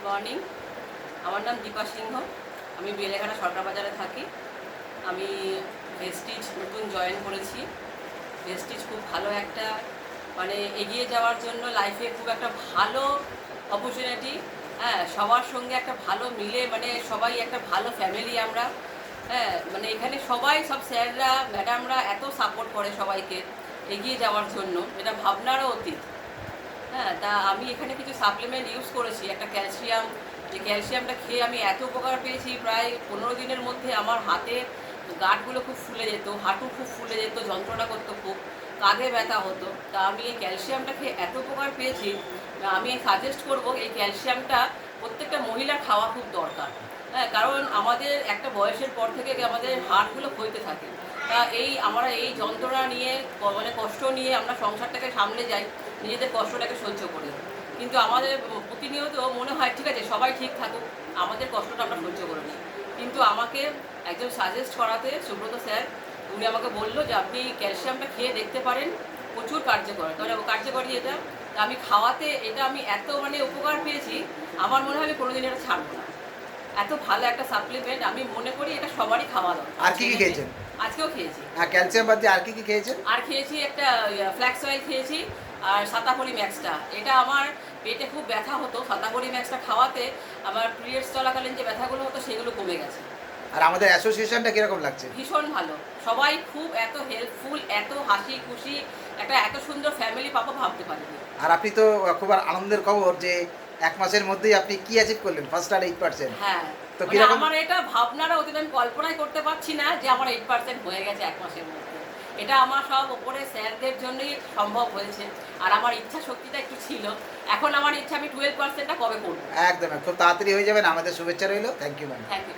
Good morning. আমার নাম দীপা সিংহ। আমি বেলেঘাটা সরকার বাজারে থাকি। আমি ভেস্টিজ নতুন জয়েন করেছি। ভেস্টিজ খুব ভালো একটা মানে এগিয়ে যাওয়ার জন্য লাইফে খুব একটা ভালো অপরচুনিটি। হ্যাঁ, সবার সঙ্গে একটা ভালো মিলে মানে সবাই একটা ভালো ফ্যামিলি আমরা। হ্যাঁ, মানে এখানে সবাই সব স্যাররা ম্যাডামরা এত সাপোর্ট করে সবাইকে এগিয়ে যাওয়ার জন্য, এটা ভাবনারও অতীত। হ্যাঁ, তা আমি এখানে কিছু সাপ্লিমেন্ট ইউজ করেছি, একটা ক্যালসিয়াম। যে ক্যালসিয়ামটা খেয়ে আমি এত উপকার পেয়েছি, প্রায় 15 দিনের মধ্যে আমার হাতের গাঁটগুলো খুব ফুলে যেত, হাঁটু খুব ফুলে যেত, যন্ত্রণা করতো খুব, কাঁধে ব্যথা হতো। তা আমি এই ক্যালসিয়ামটা খেয়ে এত উপকার পেয়েছি, আমি সাজেস্ট করব এই ক্যালসিয়ামটা প্রত্যেকটা মহিলার খাওয়া খুব দরকার। হ্যাঁ, কারণ আমাদের একটা বয়সের পর থেকে আমাদের হাড়গুলো ক্ষইতে থাকে। তা আমরা এই যন্ত্রণা নিয়ে মানে কষ্ট নিয়ে আমরা সংসারটাকে সামলে যাই, নিজেদের কষ্টটাকে সহ্য করে। কিন্তু আমাদের প্রতিনিয়ত মনে হয় ঠিক আছে সবাই ঠিক থাকুক, আমাদের কষ্টটা আমরা সহ্য করে নিই। কিন্তু আমাকে একজন সাজেস্ট করাতে, সুব্রত স্যার, উনি আমাকে বললো যে আপনি ক্যালসিয়ামটা খেয়ে দেখতে পারেন, প্রচুর কার্যকর। তাহলে কার্যকরী এটা, তা আমি খাওয়াতে এটা আমি এত মানে উপকার পেয়েছি, আমার মনে হয় আমি কোনোদিন এটা ছাড়বো না। এত ভালো একটা সাপ্লিমেন্ট, আমি মনে করি এটা সবারই খাওয়া দরকার। আর কি কি খেয়েছেন? আজকেও খেয়েছি। হ্যাঁ, ক্যালসিয়াম বাদ দিয়ে আর কি কি খেয়েছেন? আর খেয়েছি একটা ফ্ল্যাক্স অয়েল খেয়েছি, আর সাতাপরি ম্যাক্সটা। এটা আমার পেটে খুব ব্যথা হতো, সাতাপরি ম্যাক্সটা খাওয়াতে আমার পিরিয়ডস চলাকালীন যে ব্যথাগুলো হতো সেগুলো কমে গেছে। আর আমাদের অ্যাসোসিয়েশনটা কিরকম লাগছে? ভীষণ ভালো, সবাই খুব এত হেল্পফুল, এত হাসি খুশি, একটা এত সুন্দর ফ্যামিলি পাবো ভাবতে পারিনি। আর আপনি তো খুব আনন্দের খবর যে 1 মাসের মধ্যেই আপনি কি অ্যাচিভ করলেন, ফার্স্ট আর 8%। হ্যাঁ, তো মানে কিরকম? আমার এটা ভাবনারও অতীত, আমি কল্পনাই করতে পারছি না যে আমার 8% হয়ে গেছে 1 মাসের মধ্যে। এটা আমার সব ওপরে স্যারদের জন্যই সম্ভব হয়েছে, আর আমার ইচ্ছা শক্তিটা একটু ছিল। এখন আমার ইচ্ছা আমি 12%টা কবে করবো। একদম খুব তাড়াতাড়ি হয়ে যাবেন, আমাদের শুভেচ্ছা রইল। Thank you ma'am. Thank you.